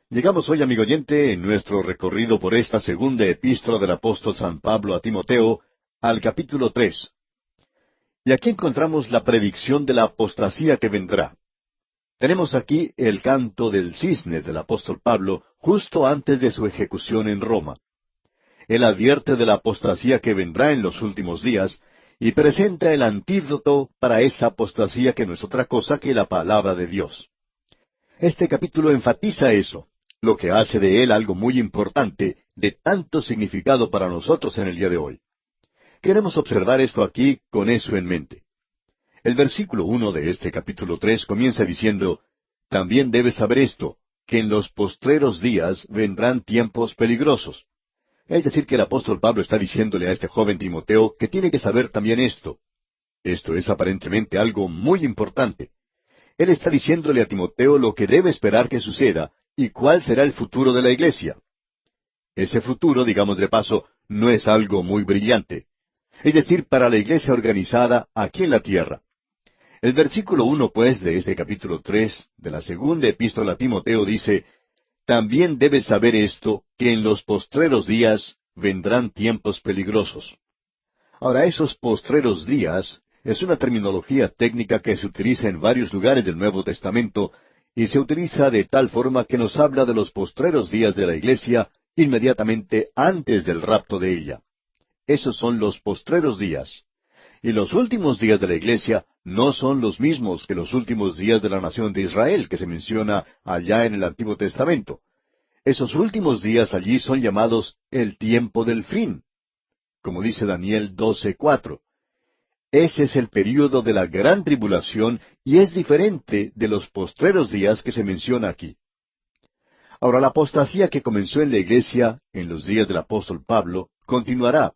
Llegamos hoy, amigo oyente, en nuestro recorrido por esta segunda epístola del apóstol San Pablo a Timoteo, al capítulo 3. Y aquí encontramos la predicción de la apostasía que vendrá. Tenemos aquí el canto del cisne del apóstol Pablo justo antes de su ejecución en Roma. Él advierte de la apostasía que vendrá en los últimos días y presenta el antídoto para esa apostasía que no es otra cosa que la palabra de Dios. Este capítulo enfatiza eso, lo que hace de él algo muy importante, de tanto significado para nosotros en el día de hoy. Queremos observar esto aquí con eso en mente. El versículo 1 de este capítulo 3 comienza diciendo, «También debes saber esto, que en los postreros días vendrán tiempos peligrosos». Es decir, que el apóstol Pablo está diciéndole a este joven Timoteo que tiene que saber también esto. Esto es aparentemente algo muy importante. Él está diciéndole a Timoteo lo que debe esperar que suceda y cuál será el futuro de la iglesia. Ese futuro, digamos de paso, no es algo muy brillante. Es decir, para la iglesia organizada aquí en la tierra. El versículo 1, pues, de este capítulo 3 de la segunda epístola a Timoteo dice, «También debes saber esto, que en los postreros días vendrán tiempos peligrosos». Ahora, esos postreros días es una terminología técnica que se utiliza en varios lugares del Nuevo Testamento y se utiliza de tal forma que nos habla de los postreros días de la iglesia inmediatamente antes del rapto de ella. Esos son los postreros días. Y los últimos días de la iglesia no son los mismos que los últimos días de la nación de Israel que se menciona allá en el Antiguo Testamento. Esos últimos días allí son llamados el tiempo del fin, como dice Daniel 12:4. Ese es el período de la gran tribulación y es diferente de los postreros días que se menciona aquí. Ahora, la apostasía que comenzó en la iglesia en los días del apóstol Pablo continuará.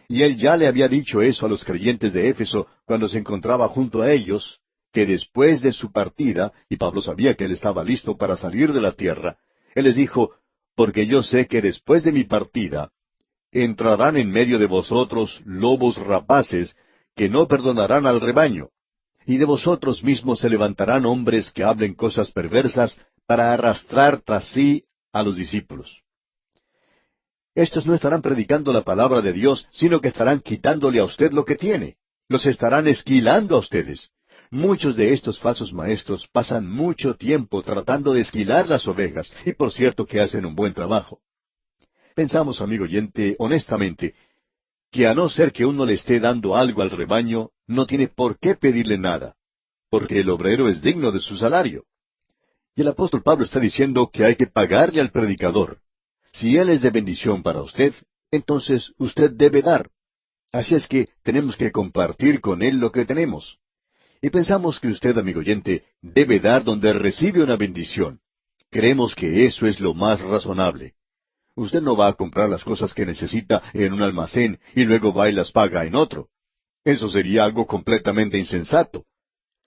Y él ya le había dicho eso a los creyentes de Éfeso cuando se encontraba junto a ellos, que después de su partida, y Pablo sabía que él estaba listo para salir de la tierra, él les dijo, «Porque yo sé que después de mi partida, entrarán en medio de vosotros lobos rapaces, que no perdonarán al rebaño. Y de vosotros mismos se levantarán hombres que hablen cosas perversas para arrastrar tras sí a los discípulos». Estos no estarán predicando la palabra de Dios, sino que estarán quitándole a usted lo que tiene. Los estarán esquilando a ustedes. Muchos de estos falsos maestros pasan mucho tiempo tratando de esquilar las ovejas, y por cierto que hacen un buen trabajo. Pensamos, amigo oyente, honestamente, que a no ser que uno le esté dando algo al rebaño, no tiene por qué pedirle nada, porque el obrero es digno de su salario. Y el apóstol Pablo está diciendo que hay que pagarle al predicador. Si él es de bendición para usted, entonces usted debe dar. Así es que tenemos que compartir con él lo que tenemos. Y pensamos que usted, amigo oyente, debe dar donde recibe una bendición. Creemos que eso es lo más razonable. Usted no va a comprar las cosas que necesita en un almacén y luego va y las paga en otro. Eso sería algo completamente insensato.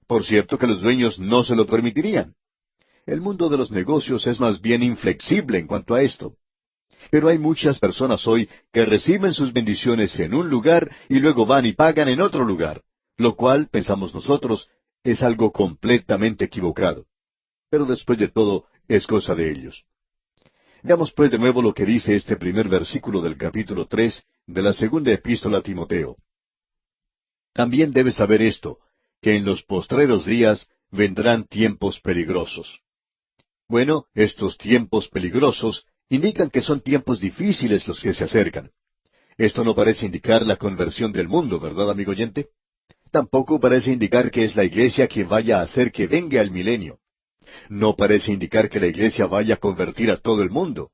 Por cierto que los dueños no se lo permitirían. El mundo de los negocios es más bien inflexible en cuanto a esto. Pero hay muchas personas hoy que reciben sus bendiciones en un lugar y luego van y pagan en otro lugar, lo cual, pensamos nosotros, es algo completamente equivocado. Pero después de todo, es cosa de ellos. Veamos pues de nuevo lo que dice este primer versículo del capítulo 3 de la segunda epístola a Timoteo. También debes saber esto, que en los postreros días vendrán tiempos peligrosos. Bueno, estos tiempos peligrosos indican que son tiempos difíciles los que se acercan. Esto no parece indicar la conversión del mundo, ¿verdad, amigo oyente? Tampoco parece indicar que es la iglesia quien vaya a hacer que venga el milenio. No parece indicar que la iglesia vaya a convertir a todo el mundo.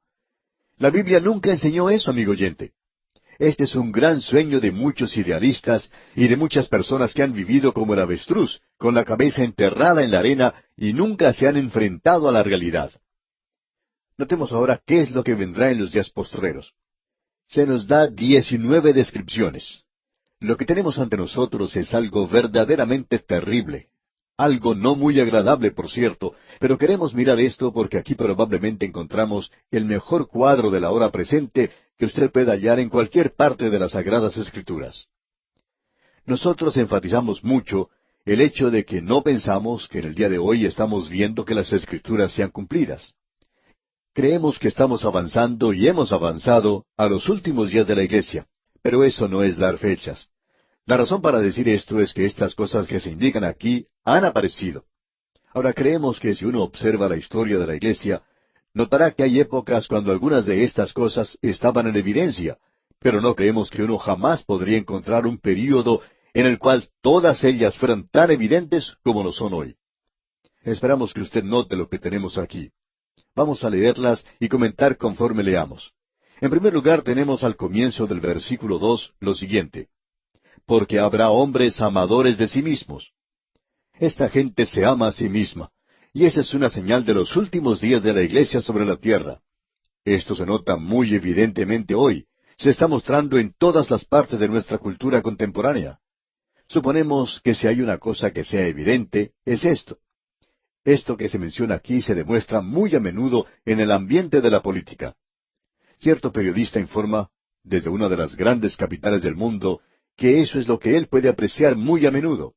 La Biblia nunca enseñó eso, amigo oyente. Este es un gran sueño de muchos idealistas y de muchas personas que han vivido como el avestruz, con la cabeza enterrada en la arena y nunca se han enfrentado a la realidad. Notemos ahora qué es lo que vendrá en los días postreros. Se nos da 19 descripciones. Lo que tenemos ante nosotros es algo verdaderamente terrible. Algo no muy agradable, por cierto, pero queremos mirar esto porque aquí probablemente encontramos el mejor cuadro de la hora presente que usted pueda hallar en cualquier parte de las Sagradas Escrituras. Nosotros enfatizamos mucho el hecho de que no pensamos que en el día de hoy estamos viendo que las Escrituras sean cumplidas. Creemos que estamos avanzando y hemos avanzado a los últimos días de la iglesia, pero eso no es dar fechas. La razón para decir esto es que estas cosas que se indican aquí han aparecido. Ahora creemos que si uno observa la historia de la iglesia, notará que hay épocas cuando algunas de estas cosas estaban en evidencia, pero no creemos que uno jamás podría encontrar un período en el cual todas ellas fueran tan evidentes como lo son hoy. Esperamos que usted note lo que tenemos aquí. Vamos a leerlas y comentar conforme leamos. En primer lugar, tenemos al comienzo del versículo 2 lo siguiente: porque habrá hombres amadores de sí mismos. Esta gente se ama a sí misma, y esa es una señal de los últimos días de la iglesia sobre la tierra. Esto se nota muy evidentemente hoy. Se está mostrando en todas las partes de nuestra cultura contemporánea. Suponemos que si hay una cosa que sea evidente, es esto. Esto que se menciona aquí se demuestra muy a menudo en el ambiente de la política. Cierto periodista informa, desde una de las grandes capitales del mundo, que eso es lo que él puede apreciar muy a menudo.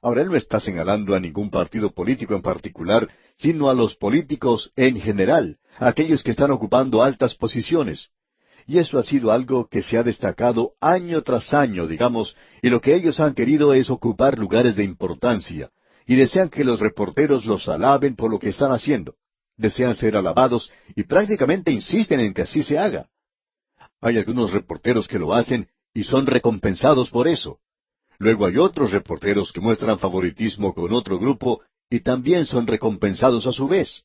Ahora, él no está señalando a ningún partido político en particular, sino a los políticos en general, a aquellos que están ocupando altas posiciones. Y eso ha sido algo que se ha destacado año tras año, digamos, y lo que ellos han querido es ocupar lugares de importancia, y desean que los reporteros los alaben por lo que están haciendo. Desean ser alabados y prácticamente insisten en que así se haga. Hay algunos reporteros que lo hacen y son recompensados por eso. Luego hay otros reporteros que muestran favoritismo con otro grupo y también son recompensados a su vez.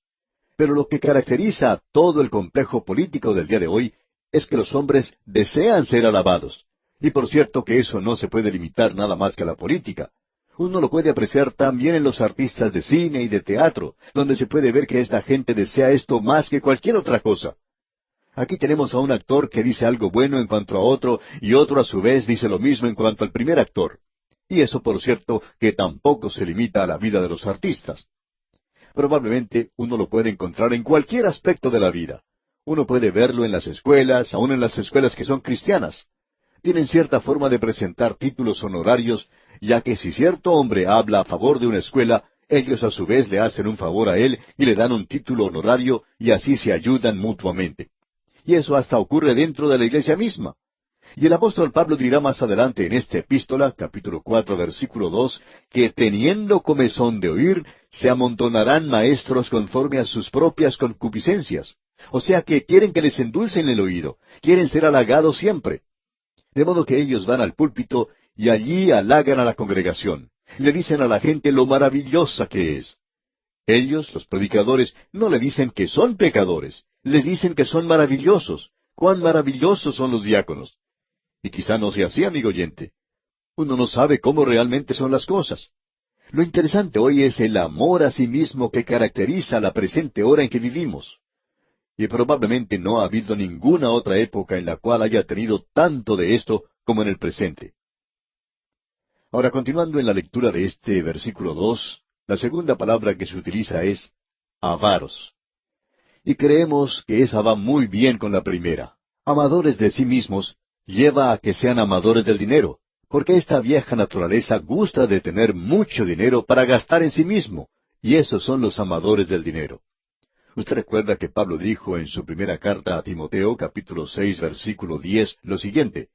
Pero lo que caracteriza a todo el complejo político del día de hoy es que los hombres desean ser alabados. Y por cierto que eso no se puede limitar nada más que a la política. Uno lo puede apreciar también en los artistas de cine y de teatro, donde se puede ver que esta gente desea esto más que cualquier otra cosa. Aquí tenemos a un actor que dice algo bueno en cuanto a otro, y otro a su vez dice lo mismo en cuanto al primer actor. Y eso, por cierto, que tampoco se limita a la vida de los artistas. Probablemente uno lo puede encontrar en cualquier aspecto de la vida. Uno puede verlo en las escuelas, aun en las escuelas que son cristianas. Tienen cierta forma de presentar títulos honorarios, ya que si cierto hombre habla a favor de una escuela, ellos a su vez le hacen un favor a él y le dan un título honorario, y así se ayudan mutuamente. Y eso hasta ocurre dentro de la iglesia misma. Y el apóstol Pablo dirá más adelante en esta epístola, capítulo 4, versículo 2, que teniendo comezón de oír, se amontonarán maestros conforme a sus propias concupiscencias. O sea que quieren que les endulcen el oído, quieren ser halagados siempre. De modo que ellos van al púlpito y allí halagan a la congregación. Le dicen a la gente lo maravillosa que es. Ellos, los predicadores, no le dicen que son pecadores, les dicen que son maravillosos. ¡Cuán maravillosos son los diáconos! Y quizá no sea así, amigo oyente. Uno no sabe cómo realmente son las cosas. Lo interesante hoy es el amor a sí mismo que caracteriza la presente hora en que vivimos. Y probablemente no ha habido ninguna otra época en la cual haya tenido tanto de esto como en el presente. Ahora, continuando en la lectura de este versículo 2, la segunda palabra que se utiliza es avaros. Y creemos que esa va muy bien con la primera. Amadores de sí mismos lleva a que sean amadores del dinero, porque esta vieja naturaleza gusta de tener mucho dinero para gastar en sí mismo, y esos son los amadores del dinero. Usted recuerda que Pablo dijo en su primera carta a Timoteo, capítulo 6, versículo 10, lo siguiente: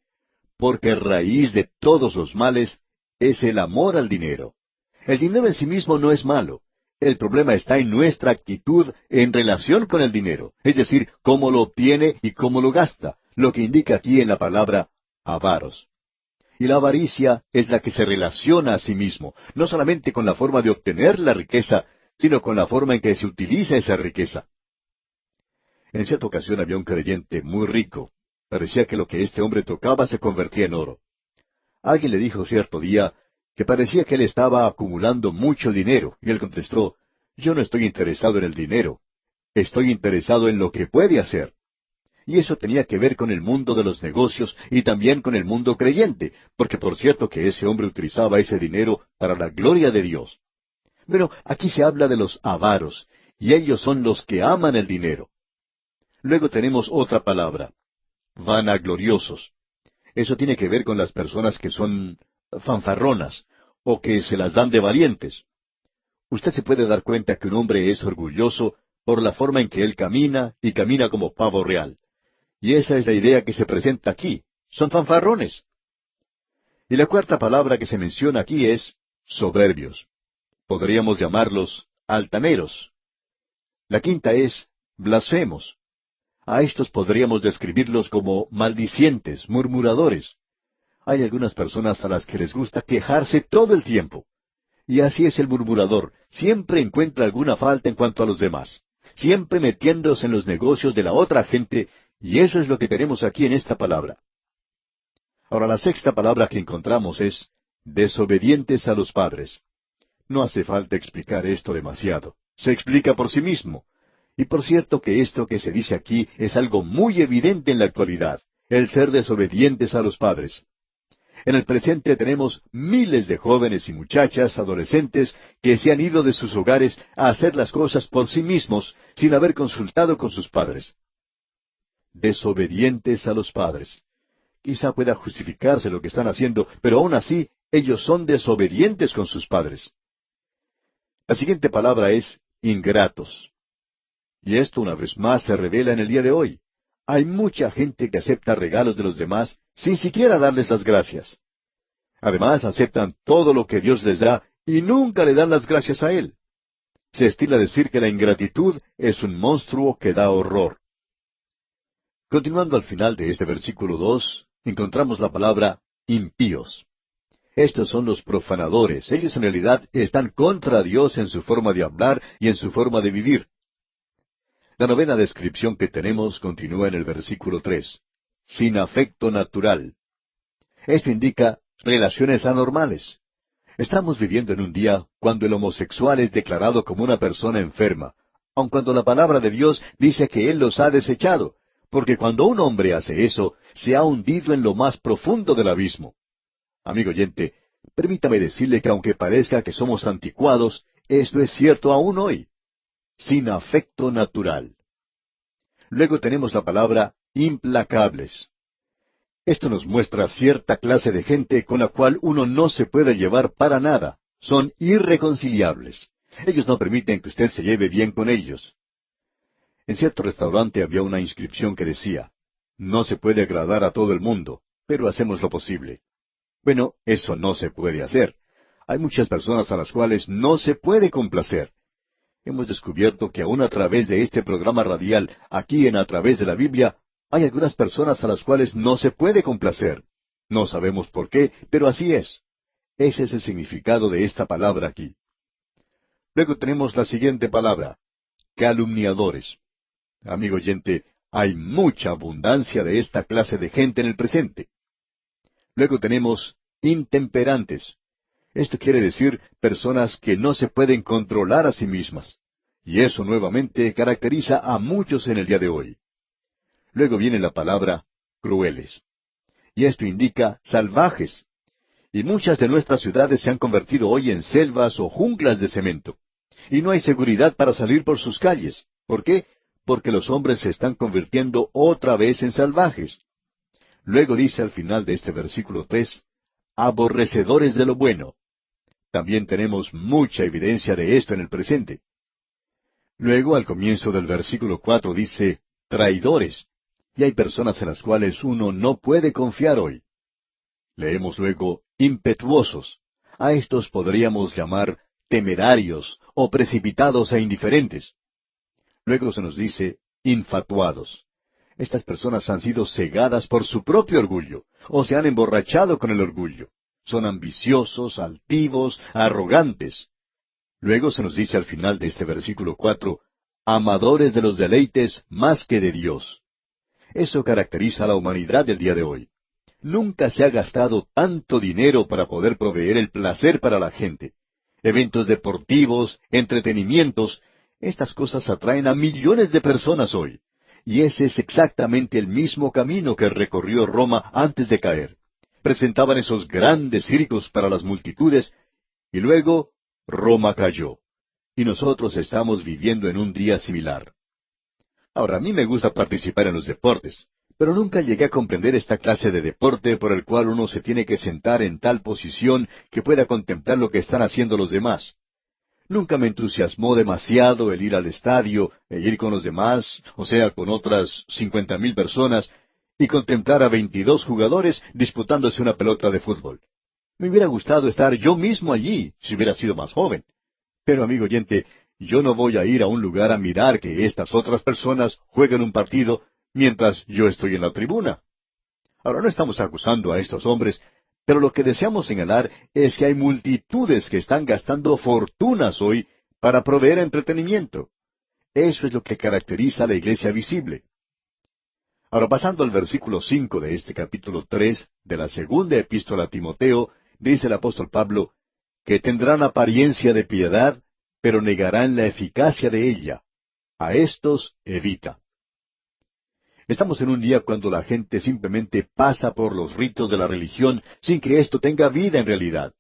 porque raíz de todos los males es el amor al dinero. El dinero en sí mismo no es malo. El problema está en nuestra actitud en relación con el dinero, es decir, cómo lo obtiene y cómo lo gasta, lo que indica aquí en la palabra avaros. Y la avaricia es la que se relaciona a sí mismo, no solamente con la forma de obtener la riqueza, sino con la forma en que se utiliza esa riqueza. En cierta ocasión había un creyente muy rico. Parecía que lo que este hombre tocaba se convertía en oro. Alguien le dijo cierto día que parecía que él estaba acumulando mucho dinero, y él contestó: yo no estoy interesado en el dinero, estoy interesado en lo que puede hacer. Y eso tenía que ver con el mundo de los negocios y también con el mundo creyente, porque por cierto que ese hombre utilizaba ese dinero para la gloria de Dios. Pero aquí se habla de los avaros, y ellos son los que aman el dinero. Luego tenemos otra palabra: vanagloriosos. Eso tiene que ver con las personas que son fanfarronas, o que se las dan de valientes. Usted se puede dar cuenta que un hombre es orgulloso por la forma en que él camina, y camina como pavo real. Y esa es la idea que se presenta aquí. Son fanfarrones. Y la cuarta palabra que se menciona aquí es soberbios. Podríamos llamarlos altaneros. La quinta es blasfemos. A estos podríamos describirlos como maldicientes, murmuradores. Hay algunas personas a las que les gusta quejarse todo el tiempo. Y así es el murmurador, siempre encuentra alguna falta en cuanto a los demás, siempre metiéndose en los negocios de la otra gente, y eso es lo que tenemos aquí en esta palabra. Ahora, la sexta palabra que encontramos es desobedientes a los padres. No hace falta explicar esto demasiado. Se explica por sí mismo. Y por cierto que esto que se dice aquí es algo muy evidente en la actualidad, el ser desobedientes a los padres. En el presente tenemos miles de jóvenes y muchachas, adolescentes, que se han ido de sus hogares a hacer las cosas por sí mismos, sin haber consultado con sus padres. Desobedientes a los padres. Quizá pueda justificarse lo que están haciendo, pero aún así, ellos son desobedientes con sus padres. La siguiente palabra es ingratos. Y esto una vez más se revela en el día de hoy. Hay mucha gente que acepta regalos de los demás sin siquiera darles las gracias. Además, aceptan todo lo que Dios les da y nunca le dan las gracias a Él. Se estila decir que la ingratitud es un monstruo que da horror. Continuando al final de este versículo 2, encontramos la palabra impíos. Estos son los profanadores. Ellos en realidad están contra Dios en su forma de hablar y en su forma de vivir. La novena descripción que tenemos continúa en el versículo 3. Sin afecto natural. Esto indica relaciones anormales. Estamos viviendo en un día cuando el homosexual es declarado como una persona enferma, aun cuando la palabra de Dios dice que Él los ha desechado, porque cuando un hombre hace eso, se ha hundido en lo más profundo del abismo. Amigo oyente, permítame decirle que aunque parezca que somos anticuados, esto es cierto aún hoy. Sin afecto natural. Luego tenemos la palabra implacables. Esto nos muestra cierta clase de gente con la cual uno no se puede llevar para nada. Son irreconciliables. Ellos no permiten que usted se lleve bien con ellos. En cierto restaurante había una inscripción que decía, no se puede agradar a todo el mundo, pero hacemos lo posible. Bueno, eso no se puede hacer. Hay muchas personas a las cuales no se puede complacer. Hemos descubierto que aún a través de este programa radial, aquí en A Través de la Biblia, hay algunas personas a las cuales no se puede complacer. No sabemos por qué, pero así es. Ese es el significado de esta palabra aquí. Luego tenemos la siguiente palabra, calumniadores. Amigo oyente, hay mucha abundancia de esta clase de gente en el presente. Luego tenemos intemperantes. Esto quiere decir personas que no se pueden controlar a sí mismas. Y eso nuevamente caracteriza a muchos en el día de hoy. Luego viene la palabra crueles. Y esto indica salvajes. Y muchas de nuestras ciudades se han convertido hoy en selvas o junglas de cemento. Y no hay seguridad para salir por sus calles. ¿Por qué? Porque los hombres se están convirtiendo otra vez en salvajes. Luego dice al final de este versículo 3, aborrecedores de lo bueno. También tenemos mucha evidencia de esto en el presente. Luego, al comienzo del versículo 4 dice, traidores. Y hay personas en las cuales uno no puede confiar hoy. Leemos luego, impetuosos. A estos podríamos llamar temerarios o precipitados e indiferentes. Luego se nos dice, infatuados. Estas personas han sido cegadas por su propio orgullo, o se han emborrachado con el orgullo. Son ambiciosos, altivos, arrogantes. Luego se nos dice al final de este versículo 4, amadores de los deleites más que de Dios. Eso caracteriza a la humanidad del día de hoy. Nunca se ha gastado tanto dinero para poder proveer el placer para la gente. Eventos deportivos, entretenimientos, estas cosas atraen a millones de personas hoy. Y ese es exactamente el mismo camino que recorrió Roma antes de caer. Presentaban esos grandes circos para las multitudes, y luego Roma cayó. Y nosotros estamos viviendo en un día similar. Ahora, a mí me gusta participar en los deportes, pero nunca llegué a comprender esta clase de deporte por el cual uno se tiene que sentar en tal posición que pueda contemplar lo que están haciendo los demás. Nunca me entusiasmó demasiado el ir al estadio e ir con los demás, o sea, con otras 50,000 personas, y contemplar a 22 jugadores disputándose una pelota de fútbol. Me hubiera gustado estar yo mismo allí, si hubiera sido más joven. Pero, amigo oyente, yo no voy a ir a un lugar a mirar que estas otras personas jueguen un partido mientras yo estoy en la tribuna. Ahora, no estamos acusando a estos hombres, pero lo que deseamos señalar es que hay multitudes que están gastando fortunas hoy para proveer entretenimiento. Eso es lo que caracteriza a la iglesia visible. Ahora, pasando al versículo 5 de este capítulo 3 de la segunda epístola a Timoteo, dice el apóstol Pablo, que tendrán apariencia de piedad, pero negarán la eficacia de ella. A estos evita. Estamos en un día cuando la gente simplemente pasa por los ritos de la religión sin que esto tenga vida en realidad.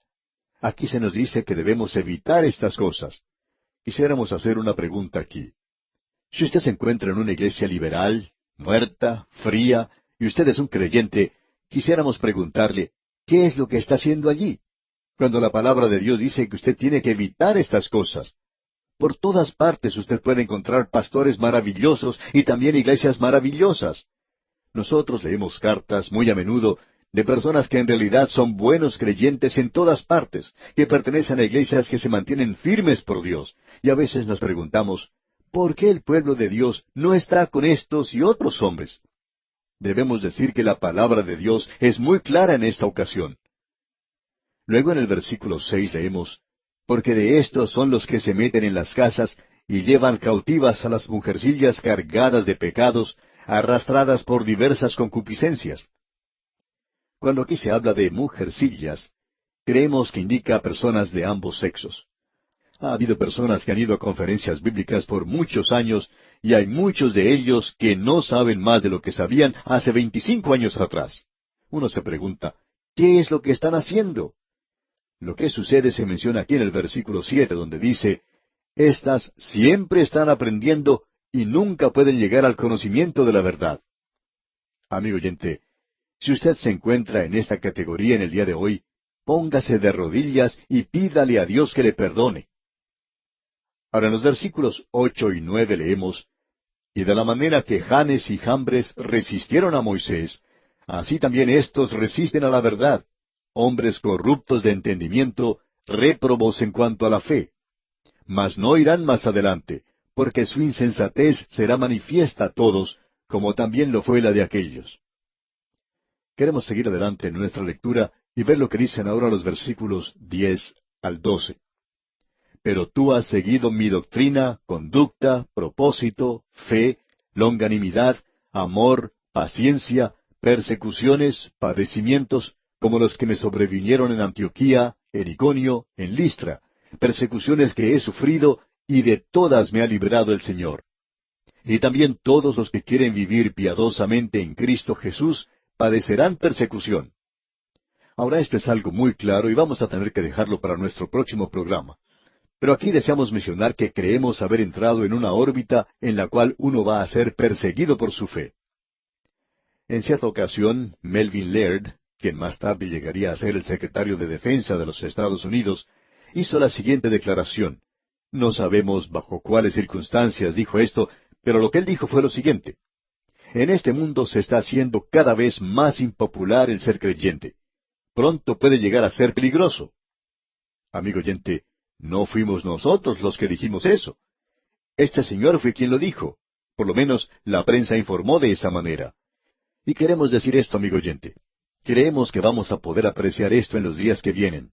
Aquí se nos dice que debemos evitar estas cosas. Quisiéramos hacer una pregunta aquí. Si usted se encuentra en una iglesia liberal, muerta, fría, y usted es un creyente, quisiéramos preguntarle, ¿qué es lo que está haciendo allí? Cuando la palabra de Dios dice que usted tiene que evitar estas cosas. Por todas partes usted puede encontrar pastores maravillosos y también iglesias maravillosas. Nosotros leemos cartas muy a menudo de personas que en realidad son buenos creyentes en todas partes, que pertenecen a iglesias que se mantienen firmes por Dios, y a veces nos preguntamos, ¿por qué el pueblo de Dios no está con estos y otros hombres? Debemos decir que la palabra de Dios es muy clara en esta ocasión. Luego en el versículo 6 leemos, porque de estos son los que se meten en las casas y llevan cautivas a las mujercillas cargadas de pecados, arrastradas por diversas concupiscencias. Cuando aquí se habla de mujercillas, creemos que indica a personas de ambos sexos. Ha habido personas que han ido a conferencias bíblicas por muchos años y hay muchos de ellos que no saben más de lo que sabían hace 25 años atrás. Uno se pregunta, ¿qué es lo que están haciendo? Lo que sucede se menciona aquí en el versículo 7, donde dice, estas siempre están aprendiendo y nunca pueden llegar al conocimiento de la verdad. Amigo oyente, si usted se encuentra en esta categoría en el día de hoy, póngase de rodillas y pídale a Dios que le perdone. Ahora en los versículos 8 y 9 leemos, y de la manera que Janes y Jambres resistieron a Moisés, así también éstos resisten a la verdad, hombres corruptos de entendimiento, réprobos en cuanto a la fe. Mas no irán más adelante, porque su insensatez será manifiesta a todos, como también lo fue la de aquellos. Queremos seguir adelante en nuestra lectura y ver lo que dicen ahora los versículos 10 al 12. Pero tú has seguido mi doctrina, conducta, propósito, fe, longanimidad, amor, paciencia, persecuciones, padecimientos, como los que me sobrevinieron en Antioquía, en Iconio, en Listra, persecuciones que he sufrido, y de todas me ha librado el Señor. Y también todos los que quieren vivir piadosamente en Cristo Jesús padecerán persecución. Ahora esto es algo muy claro y vamos a tener que dejarlo para nuestro próximo programa. Pero aquí deseamos mencionar que creemos haber entrado en una órbita en la cual uno va a ser perseguido por su fe. En cierta ocasión, Melvin Laird, quien más tarde llegaría a ser el secretario de Defensa de los Estados Unidos, hizo la siguiente declaración. No sabemos bajo cuáles circunstancias dijo esto, pero lo que él dijo fue lo siguiente. En este mundo se está haciendo cada vez más impopular el ser creyente. Pronto puede llegar a ser peligroso. Amigo oyente, no fuimos nosotros los que dijimos eso. Este señor fue quien lo dijo. Por lo menos la prensa informó de esa manera. Y queremos decir esto, amigo oyente. Creemos que vamos a poder apreciar esto en los días que vienen.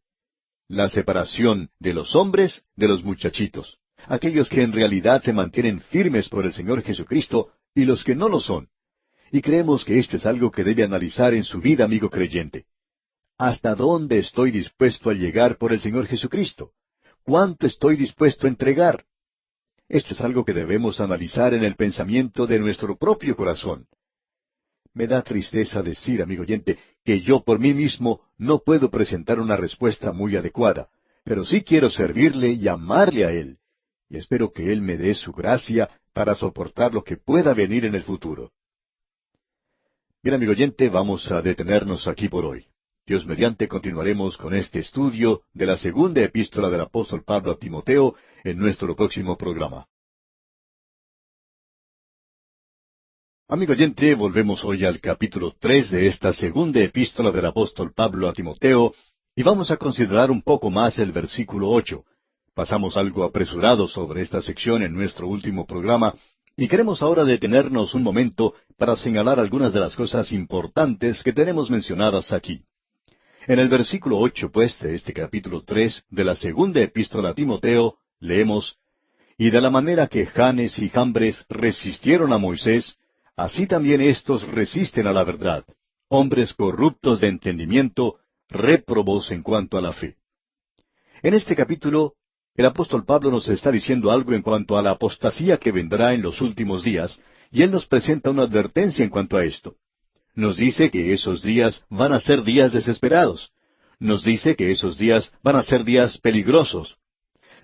La separación de los hombres de los muchachitos. Aquellos que en realidad se mantienen firmes por el Señor Jesucristo y los que no lo son. Y creemos que esto es algo que debe analizar en su vida, amigo creyente. ¿Hasta dónde estoy dispuesto a llegar por el Señor Jesucristo? ¿Cuánto estoy dispuesto a entregar? Esto es algo que debemos analizar en el pensamiento de nuestro propio corazón. Me da tristeza decir, amigo oyente, que yo por mí mismo no puedo presentar una respuesta muy adecuada, pero sí quiero servirle y amarle a Él, y espero que Él me dé su gracia para soportar lo que pueda venir en el futuro. Bien, amigo oyente, vamos a detenernos aquí por hoy. Dios mediante continuaremos con este estudio de la segunda epístola del apóstol Pablo a Timoteo en nuestro próximo programa. Amigo oyente, volvemos hoy al capítulo 3 de esta segunda epístola del apóstol Pablo a Timoteo, y vamos a considerar un poco más el versículo 8. Pasamos algo apresurado sobre esta sección en nuestro último programa, y queremos ahora detenernos un momento para señalar algunas de las cosas importantes que tenemos mencionadas aquí. En el versículo 8, pues, de este capítulo 3 de la segunda epístola a Timoteo, leemos: Y de la manera que Janes y Jambres resistieron a Moisés, así también éstos resisten a la verdad, hombres corruptos de entendimiento, réprobos en cuanto a la fe. En este capítulo, el apóstol Pablo nos está diciendo algo en cuanto a la apostasía que vendrá en los últimos días, y él nos presenta una advertencia en cuanto a esto. Nos dice que esos días van a ser días desesperados. Nos dice que esos días van a ser días peligrosos.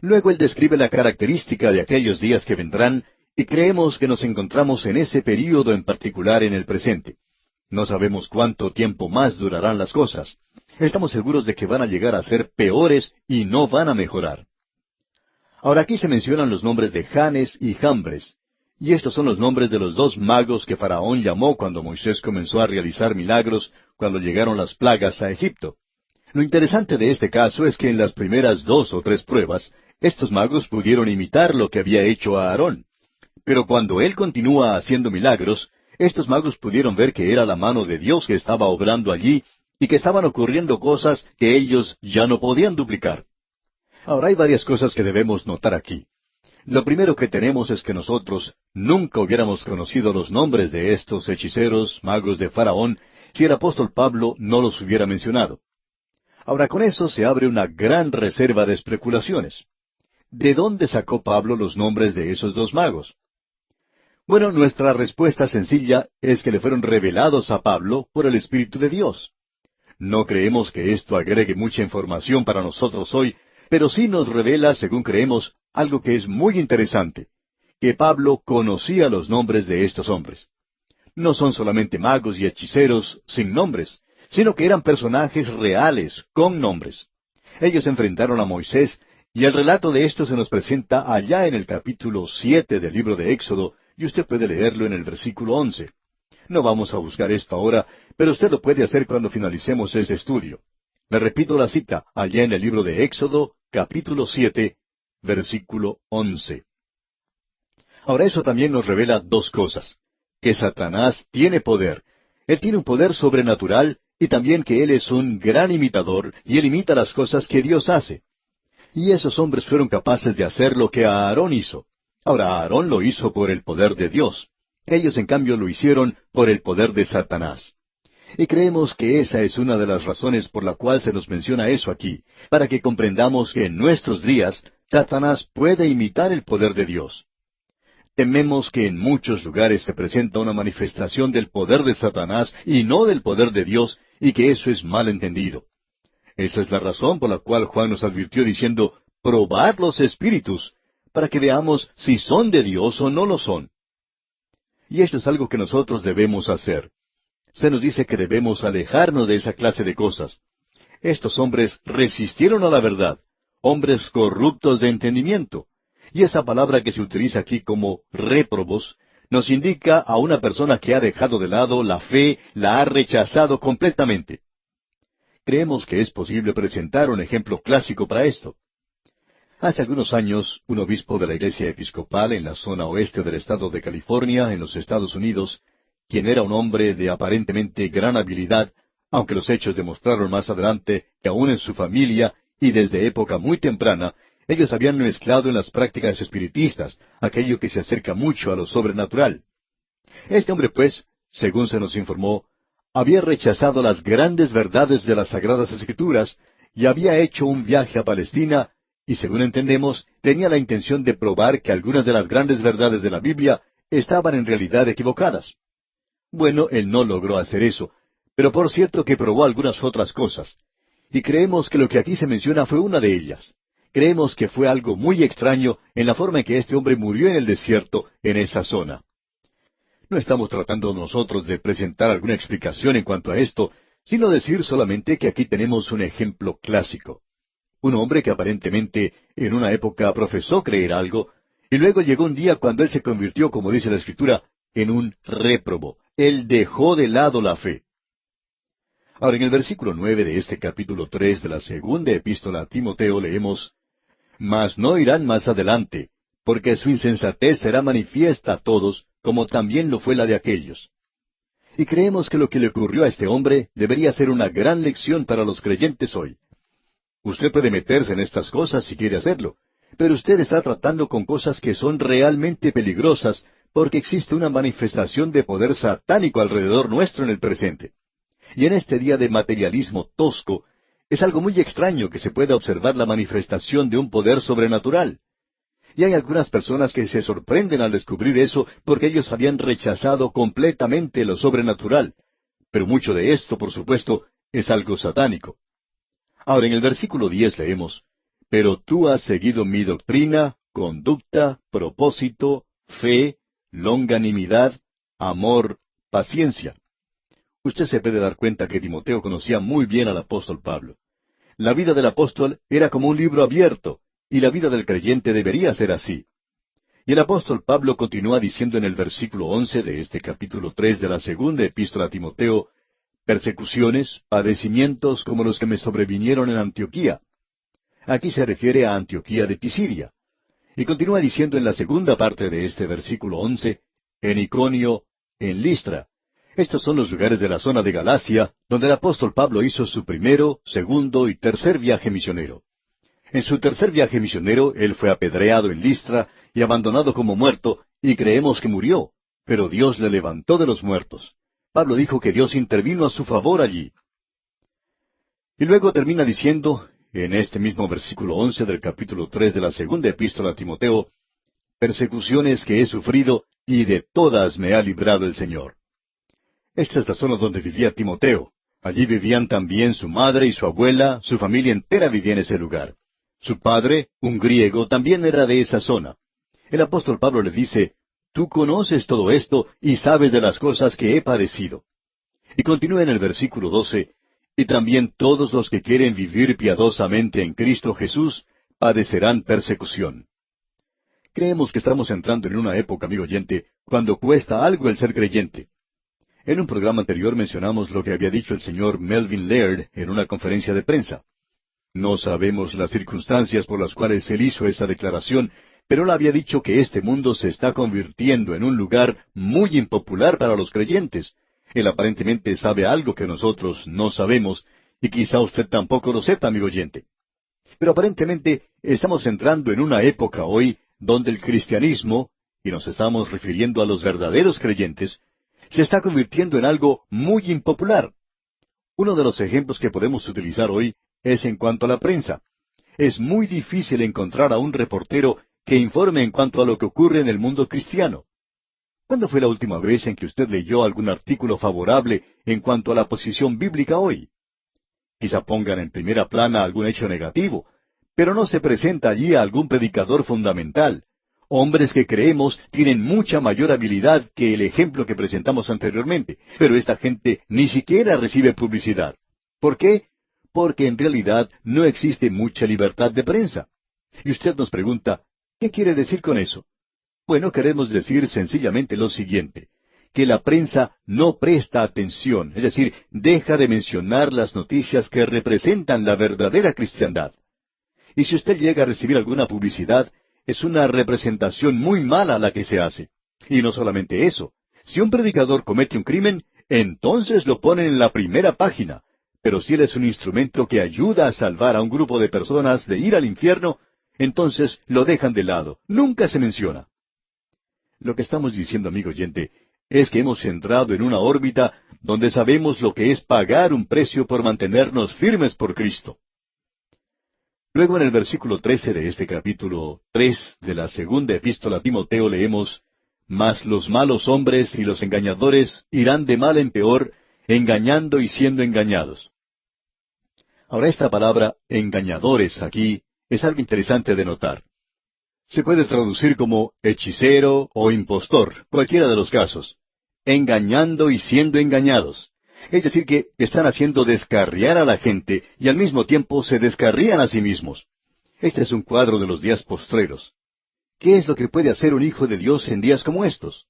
Luego él describe la característica de aquellos días que vendrán, y creemos que nos encontramos en ese período en particular en el presente. No sabemos cuánto tiempo más durarán las cosas. Estamos seguros de que van a llegar a ser peores y no van a mejorar. Ahora aquí se mencionan los nombres de Janes y Jambres, y estos son los nombres de los dos magos que Faraón llamó cuando Moisés comenzó a realizar milagros cuando llegaron las plagas a Egipto. Lo interesante de este caso es que en las primeras 2 o 3 pruebas, estos magos pudieron imitar lo que había hecho a Aarón. Pero cuando él continúa haciendo milagros, estos magos pudieron ver que era la mano de Dios que estaba obrando allí y que estaban ocurriendo cosas que ellos ya no podían duplicar. Ahora hay varias cosas que debemos notar aquí. Lo primero que tenemos es que nosotros nunca hubiéramos conocido los nombres de estos hechiceros, magos de Faraón, si el apóstol Pablo no los hubiera mencionado. Ahora con eso se abre una gran reserva de especulaciones. ¿De dónde sacó Pablo los nombres de esos dos magos? Bueno, nuestra respuesta sencilla es que le fueron revelados a Pablo por el Espíritu de Dios. No creemos que esto agregue mucha información para nosotros hoy, pero sí nos revela, según creemos, algo que es muy interesante, que Pablo conocía los nombres de estos hombres. No son solamente magos y hechiceros sin nombres, sino que eran personajes reales, con nombres. Ellos enfrentaron a Moisés, y el relato de esto se nos presenta allá en el capítulo 7 del libro de Éxodo, y usted puede leerlo en el versículo 11. No vamos a buscar esto ahora, pero usted lo puede hacer cuando finalicemos este estudio. Le repito la cita, allá en el libro de Éxodo, capítulo 7, versículo 11. Ahora eso también nos revela dos cosas: que Satanás tiene poder. Él tiene un poder sobrenatural, y también que él es un gran imitador, y él imita las cosas que Dios hace. Y esos hombres fueron capaces de hacer lo que Aarón hizo. Ahora, Aarón lo hizo por el poder de Dios. Ellos, en cambio, lo hicieron por el poder de Satanás. Y creemos que esa es una de las razones por la cual se nos menciona eso aquí, para que comprendamos que en nuestros días Satanás puede imitar el poder de Dios. Tememos que en muchos lugares se presenta una manifestación del poder de Satanás y no del poder de Dios, y que eso es mal entendido. Esa es la razón por la cual Juan nos advirtió diciendo: probad los espíritus, para que veamos si son de Dios o no lo son. Y esto es algo que nosotros debemos hacer. Se nos dice que debemos alejarnos de esa clase de cosas. Estos hombres resistieron a la verdad, hombres corruptos de entendimiento. Y esa palabra que se utiliza aquí como réprobos nos indica a una persona que ha dejado de lado la fe, la ha rechazado completamente. Creemos que es posible presentar un ejemplo clásico para esto. Hace algunos años, un obispo de la Iglesia Episcopal en la zona oeste del estado de California, en los Estados Unidos, quien era un hombre de aparentemente gran habilidad, aunque los hechos demostraron más adelante que aún en su familia y desde época muy temprana, ellos habían mezclado en las prácticas espiritistas aquello que se acerca mucho a lo sobrenatural. Este hombre, pues, según se nos informó, había rechazado las grandes verdades de las Sagradas Escrituras y había hecho un viaje a Palestina, y según entendemos, tenía la intención de probar que algunas de las grandes verdades de la Biblia estaban en realidad equivocadas. Bueno, él no logró hacer eso, pero por cierto que probó algunas otras cosas. Y creemos que lo que aquí se menciona fue una de ellas. Creemos que fue algo muy extraño en la forma en que este hombre murió en el desierto, en esa zona. No estamos tratando nosotros de presentar alguna explicación en cuanto a esto, sino decir solamente que aquí tenemos un ejemplo clásico. un hombre que aparentemente en una época profesó creer algo, y luego llegó un día cuando él se convirtió, como dice la Escritura, en un réprobo. Él dejó de lado la fe. Ahora, en el versículo 9 de este capítulo 3 de la segunda epístola a Timoteo leemos, Mas no irán más adelante, porque su insensatez será manifiesta a todos, como también lo fue la de aquellos. Y creemos que lo que le ocurrió a este hombre debería ser una gran lección para los creyentes hoy. Usted puede meterse en estas cosas si quiere hacerlo, pero usted está tratando con cosas que son realmente peligrosas porque existe una manifestación de poder satánico alrededor nuestro en el presente. Y en este día de materialismo tosco, es algo muy extraño que se pueda observar la manifestación de un poder sobrenatural. Y hay algunas personas que se sorprenden al descubrir eso porque ellos habían rechazado completamente lo sobrenatural. Pero mucho de esto, por supuesto, es algo satánico. Ahora, en el versículo 10 leemos, Pero tú has seguido mi doctrina, conducta, propósito, fe, longanimidad, amor, paciencia. Usted se puede dar cuenta que Timoteo conocía muy bien al apóstol Pablo. La vida del apóstol era como un libro abierto, y la vida del creyente debería ser así. Y el apóstol Pablo continúa diciendo en el versículo 11 de este capítulo 3 de la segunda epístola a Timoteo, persecuciones, padecimientos como los que me sobrevinieron en Antioquía. Aquí se refiere a Antioquía de Pisidia. Y continúa diciendo en la segunda parte de este versículo 11, en Iconio, en Listra. Estos son los lugares de la zona de Galacia, donde el apóstol Pablo hizo su primero, segundo y tercer viaje misionero. En su tercer viaje misionero, él fue apedreado en Listra y abandonado como muerto, y creemos que murió, pero Dios le levantó de los muertos. Pablo dijo que Dios intervino a su favor allí. Y luego termina diciendo, en este mismo versículo 11 del capítulo 3 de la segunda epístola a Timoteo, persecuciones que he sufrido, y de todas me ha librado el Señor. Esta es la zona donde vivía Timoteo. Allí vivían también su madre y su abuela, su familia entera vivía en ese lugar. Su padre, un griego, también era de esa zona. El apóstol Pablo le dice, Tú conoces todo esto y sabes de las cosas que he padecido. Y continúa en el versículo 12, Y también todos los que quieren vivir piadosamente en Cristo Jesús padecerán persecución. Creemos que estamos entrando en una época, amigo oyente, cuando cuesta algo el ser creyente. En un programa anterior mencionamos lo que había dicho el señor Melvin Laird en una conferencia de prensa. No sabemos las circunstancias por las cuales él hizo esa declaración, pero él había dicho que este mundo se está convirtiendo en un lugar muy impopular para los creyentes. Él aparentemente sabe algo que nosotros no sabemos, y quizá usted tampoco lo sepa, amigo oyente. Pero aparentemente estamos entrando en una época hoy donde el cristianismo, y nos estamos refiriendo a los verdaderos creyentes, se está convirtiendo en algo muy impopular. Uno de los ejemplos que podemos utilizar hoy es en cuanto a la prensa. Es muy difícil encontrar a un reportero que informe en cuanto a lo que ocurre en el mundo cristiano. ¿Cuándo fue la última vez en que usted leyó algún artículo favorable en cuanto a la posición bíblica hoy? Quizá pongan en primera plana algún hecho negativo, pero no se presenta allí algún predicador fundamental. Hombres que creemos tienen mucha mayor habilidad que el ejemplo que presentamos anteriormente, pero esta gente ni siquiera recibe publicidad. ¿Por qué? Porque en realidad no existe mucha libertad de prensa. Y usted nos pregunta, ¿qué quiere decir con eso? Bueno, queremos decir sencillamente lo siguiente, que la prensa no presta atención, es decir, deja de mencionar las noticias que representan la verdadera cristiandad. Y si usted llega a recibir alguna publicidad, es una representación muy mala la que se hace. Y no solamente eso. Si un predicador comete un crimen, entonces lo ponen en la primera página. Pero si él es un instrumento que ayuda a salvar a un grupo de personas de ir al infierno, entonces lo dejan de lado. Nunca se menciona. Lo que estamos diciendo, amigo oyente, es que hemos entrado en una órbita donde sabemos lo que es pagar un precio por mantenernos firmes por Cristo. Luego en el versículo 13 de este capítulo 3 de la segunda epístola a Timoteo leemos, Mas los malos hombres y los engañadores irán de mal en peor, engañando y siendo engañados. Ahora esta palabra, engañadores, aquí, es algo interesante de notar. Se puede traducir como hechicero o impostor, cualquiera de los casos. Engañando y siendo engañados. Es decir, que están haciendo descarriar a la gente y al mismo tiempo se descarrían a sí mismos. Este es un cuadro de los días postreros. ¿Qué es lo que puede hacer un hijo de Dios en días como estos?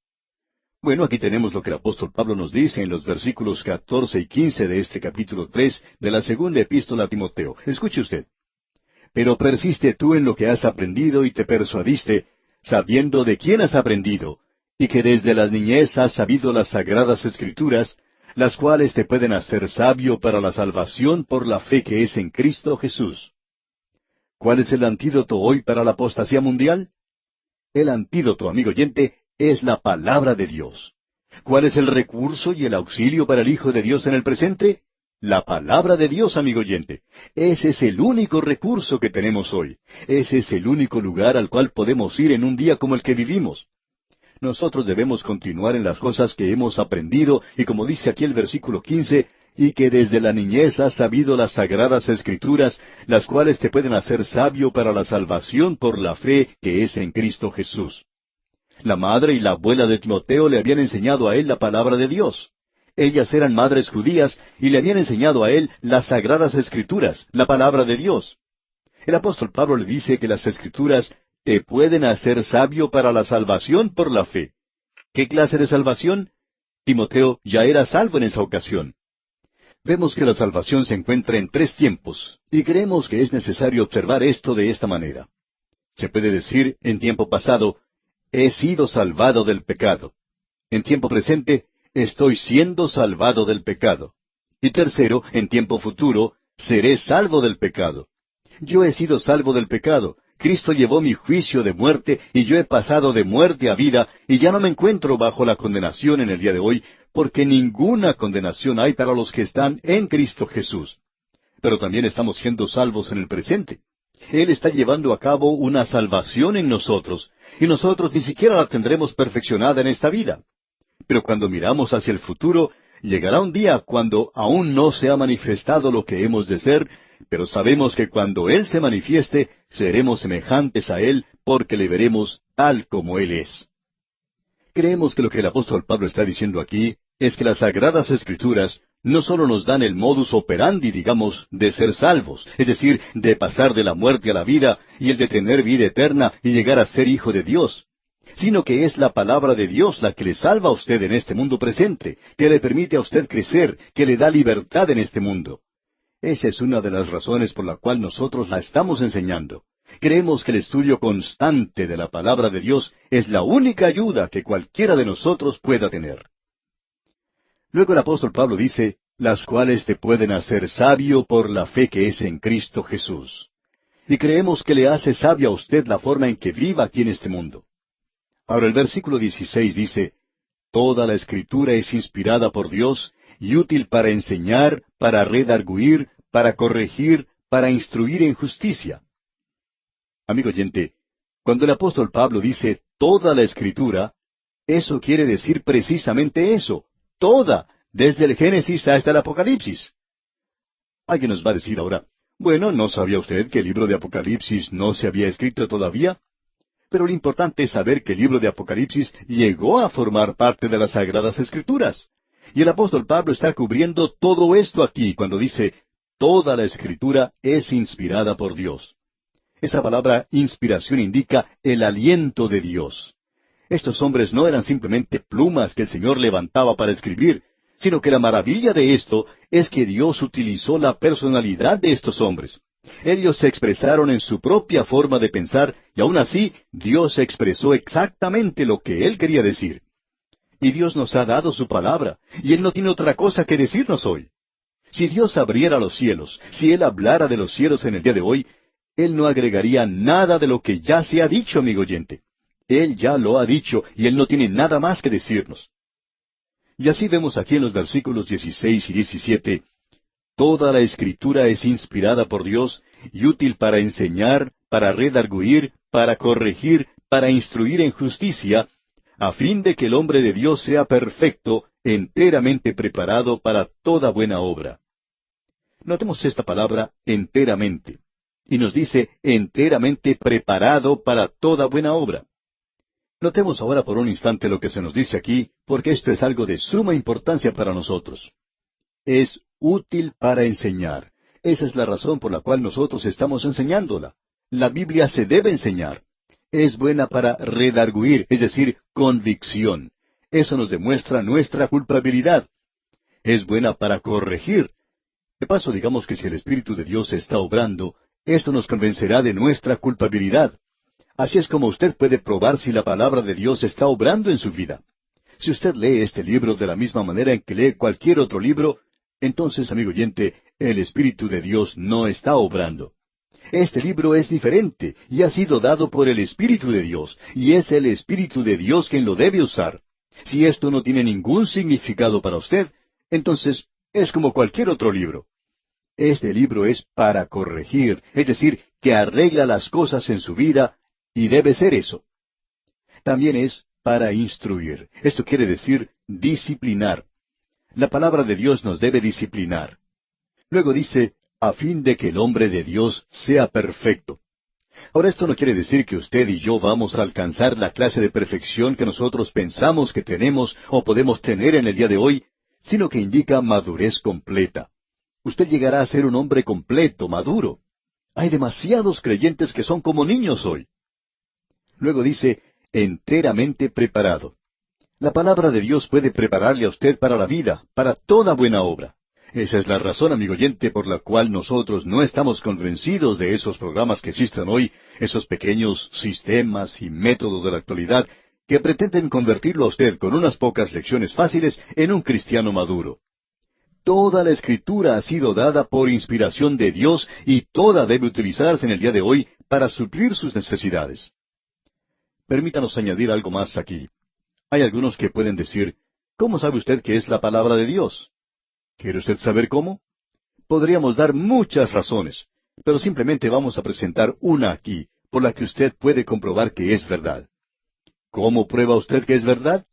Bueno, aquí tenemos lo que el apóstol Pablo nos dice en los versículos 14 y 15 de este capítulo 3 de la segunda epístola a Timoteo. Escuche usted. Pero persiste tú en lo que has aprendido y te persuadiste, sabiendo de quién has aprendido, y que desde la niñez has sabido las sagradas escrituras, las cuales te pueden hacer sabio para la salvación por la fe que es en Cristo Jesús. ¿Cuál es el antídoto hoy para la apostasía mundial? El antídoto, amigo oyente, es la palabra de Dios. ¿Cuál es el recurso y el auxilio para el Hijo de Dios en el presente? La palabra de Dios, amigo oyente. Ese es el único recurso que tenemos hoy. Ese es el único lugar al cual podemos ir en un día como el que vivimos. Nosotros debemos continuar en las cosas que hemos aprendido, y como dice aquí el versículo 15, y que desde la niñez has sabido las sagradas escrituras, las cuales te pueden hacer sabio para la salvación por la fe que es en Cristo Jesús. La madre y la abuela de Timoteo le habían enseñado a él la palabra de Dios. Ellas eran madres judías y le habían enseñado a él las sagradas escrituras, la palabra de Dios. El apóstol Pablo le dice que las escrituras te pueden hacer sabio para la salvación por la fe. ¿Qué clase de salvación? Timoteo ya era salvo en esa ocasión. Vemos que la salvación se encuentra en tres tiempos, y creemos que es necesario observar esto de esta manera. Se puede decir, en tiempo pasado, he sido salvado del pecado. En tiempo presente, estoy siendo salvado del pecado. Y tercero, en tiempo futuro, seré salvo del pecado. Yo he sido salvo del pecado. Cristo llevó mi juicio de muerte y yo he pasado de muerte a vida y ya no me encuentro bajo la condenación en el día de hoy, porque ninguna condenación hay para los que están en Cristo Jesús. Pero también estamos siendo salvos en el presente. Él está llevando a cabo una salvación en nosotros, y nosotros ni siquiera la tendremos perfeccionada en esta vida. Pero cuando miramos hacia el futuro, llegará un día cuando aún no se ha manifestado lo que hemos de ser, pero sabemos que cuando Él se manifieste, seremos semejantes a Él, porque le veremos tal como Él es. Creemos que lo que el apóstol Pablo está diciendo aquí es que las Sagradas Escrituras no solo nos dan el modus operandi, digamos, de ser salvos, es decir, de pasar de la muerte a la vida, y el de tener vida eterna y llegar a ser hijo de Dios, sino que es la palabra de Dios la que le salva a usted en este mundo presente, que le permite a usted crecer, que le da libertad en este mundo. Esa es una de las razones por la cual nosotros la estamos enseñando. Creemos que el estudio constante de la palabra de Dios es la única ayuda que cualquiera de nosotros pueda tener. Luego el apóstol Pablo dice, las cuales te pueden hacer sabio por la fe que es en Cristo Jesús. Y creemos que le hace sabio a usted la forma en que viva aquí en este mundo. Ahora el versículo 16 dice, toda la Escritura es inspirada por Dios y útil para enseñar, para redarguir, para corregir, para instruir en justicia. Amigo oyente, cuando el apóstol Pablo dice toda la Escritura, eso quiere decir precisamente eso, toda, desde el Génesis hasta el Apocalipsis. Alguien nos va a decir ahora, bueno, ¿no sabía usted que el libro de Apocalipsis no se había escrito todavía? Pero lo importante es saber que el libro de Apocalipsis llegó a formar parte de las Sagradas Escrituras. Y el apóstol Pablo está cubriendo todo esto aquí cuando dice, toda la Escritura es inspirada por Dios. Esa palabra inspiración indica el aliento de Dios. Estos hombres no eran simplemente plumas que el Señor levantaba para escribir, sino que la maravilla de esto es que Dios utilizó la personalidad de estos hombres. Ellos se expresaron en su propia forma de pensar, y aún así Dios expresó exactamente lo que Él quería decir. Y Dios nos ha dado su palabra, y Él no tiene otra cosa que decirnos hoy. Si Dios abriera los cielos, si Él hablara de los cielos en el día de hoy, Él no agregaría nada de lo que ya se ha dicho, amigo oyente. Él ya lo ha dicho, y Él no tiene nada más que decirnos. Y así vemos aquí en los versículos 16 y 17, toda la Escritura es inspirada por Dios y útil para enseñar, para redarguir, para corregir, para instruir en justicia, a fin de que el hombre de Dios sea perfecto, enteramente preparado para toda buena obra. Notemos esta palabra enteramente. Y nos dice enteramente preparado para toda buena obra. Notemos ahora por un instante lo que se nos dice aquí, porque esto es algo de suma importancia para nosotros. es útil para enseñar. Esa es la razón por la cual nosotros estamos enseñándola. La Biblia se debe enseñar. Es buena para redarguir, es decir, convicción. Eso nos demuestra nuestra culpabilidad. Es buena para corregir. De paso, digamos que si el Espíritu de Dios está obrando, esto nos convencerá de nuestra culpabilidad. Así es como usted puede probar si la palabra de Dios está obrando en su vida. Si usted lee este libro de la misma manera en que lee cualquier otro libro, entonces, amigo oyente, el Espíritu de Dios no está obrando. Este libro es diferente y ha sido dado por el Espíritu de Dios, y es el Espíritu de Dios quien lo debe usar. Si esto no tiene ningún significado para usted, entonces es como cualquier otro libro. Este libro es para corregir, es decir, que arregla las cosas en su vida, y debe ser eso. También es para instruir. Esto quiere decir disciplinar. La palabra de Dios nos debe disciplinar. Luego dice, a fin de que el hombre de Dios sea perfecto. Ahora esto no quiere decir que usted y yo vamos a alcanzar la clase de perfección que nosotros pensamos que tenemos o podemos tener en el día de hoy, sino que indica madurez completa. Usted llegará a ser un hombre completo, maduro. Hay demasiados creyentes que son como niños hoy. Luego dice, enteramente preparado. La palabra de Dios puede prepararle a usted para la vida, para toda buena obra. Esa es la razón, amigo oyente, por la cual nosotros no estamos convencidos de esos programas que existen hoy, esos pequeños sistemas y métodos de la actualidad, que pretenden convertirlo a usted con unas pocas lecciones fáciles en un cristiano maduro. Toda la Escritura ha sido dada por inspiración de Dios y toda debe utilizarse en el día de hoy para suplir sus necesidades. Permítanos añadir algo más aquí. Hay algunos que pueden decir, ¿cómo sabe usted que es la palabra de Dios? ¿Quiere usted saber cómo? Podríamos dar muchas razones, pero simplemente vamos a presentar una aquí, por la que usted puede comprobar que es verdad. ¿Cómo prueba usted que es verdad?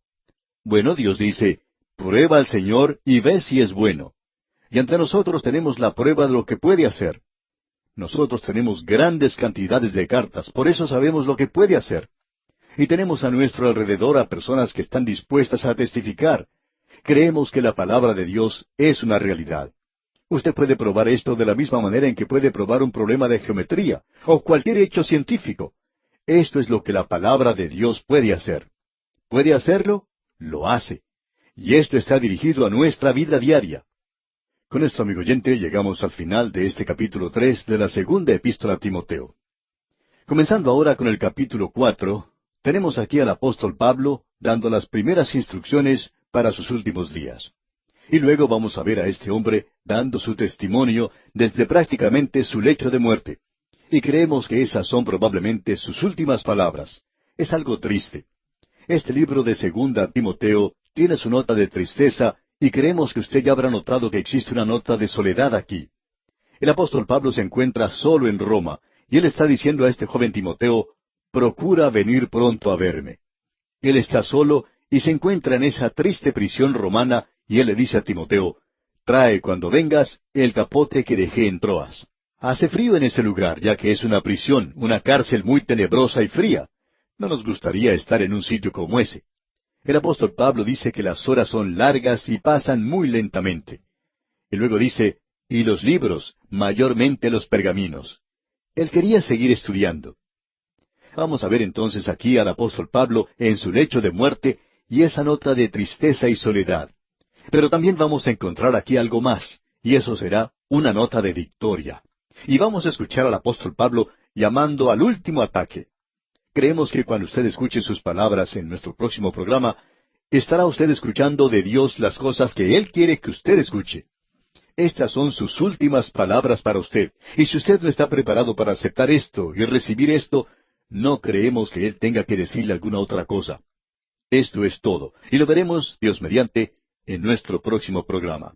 Bueno, Dios dice, prueba al Señor y ve si es bueno. Y ante nosotros tenemos la prueba de lo que puede hacer. Nosotros tenemos grandes cantidades de cartas, por eso sabemos lo que puede hacer. Y tenemos a nuestro alrededor a personas que están dispuestas a testificar. Creemos que la palabra de Dios es una realidad. Usted puede probar esto de la misma manera en que puede probar un problema de geometría o cualquier hecho científico. Esto es lo que la palabra de Dios puede hacer. ¿Puede hacerlo? Lo hace. Y esto está dirigido a nuestra vida diaria. Con esto, amigo oyente, llegamos al final de este capítulo 3 de la segunda epístola a Timoteo. Comenzando ahora con el capítulo 4, tenemos aquí al apóstol Pablo dando las primeras instrucciones para sus últimos días. Y luego vamos a ver a este hombre dando su testimonio desde prácticamente su lecho de muerte. Y creemos que esas son probablemente sus últimas palabras. Es algo triste. Este libro de segunda Timoteo tiene su nota de tristeza y creemos que usted ya habrá notado que existe una nota de soledad aquí. El apóstol Pablo se encuentra solo en Roma y él está diciendo a este joven Timoteo, procura venir pronto a verme. Él está solo y se encuentra en esa triste prisión romana y él le dice a Timoteo, trae cuando vengas el capote que dejé en Troas. Hace frío en ese lugar, ya que es una prisión, una cárcel muy tenebrosa y fría. No nos gustaría estar en un sitio como ese. El apóstol Pablo dice que las horas son largas y pasan muy lentamente. Y luego dice, y los libros, mayormente los pergaminos. Él quería seguir estudiando. Vamos a ver entonces aquí al apóstol Pablo en su lecho de muerte y esa nota de tristeza y soledad. Pero también vamos a encontrar aquí algo más, y eso será una nota de victoria. Y vamos a escuchar al apóstol Pablo llamando al último ataque. Creemos que cuando usted escuche sus palabras en nuestro próximo programa, estará usted escuchando de Dios las cosas que Él quiere que usted escuche. Estas son sus últimas palabras para usted, y si usted no está preparado para aceptar esto y recibir esto, no creemos que Él tenga que decirle alguna otra cosa. Esto es todo, y lo veremos, Dios mediante, en nuestro próximo programa.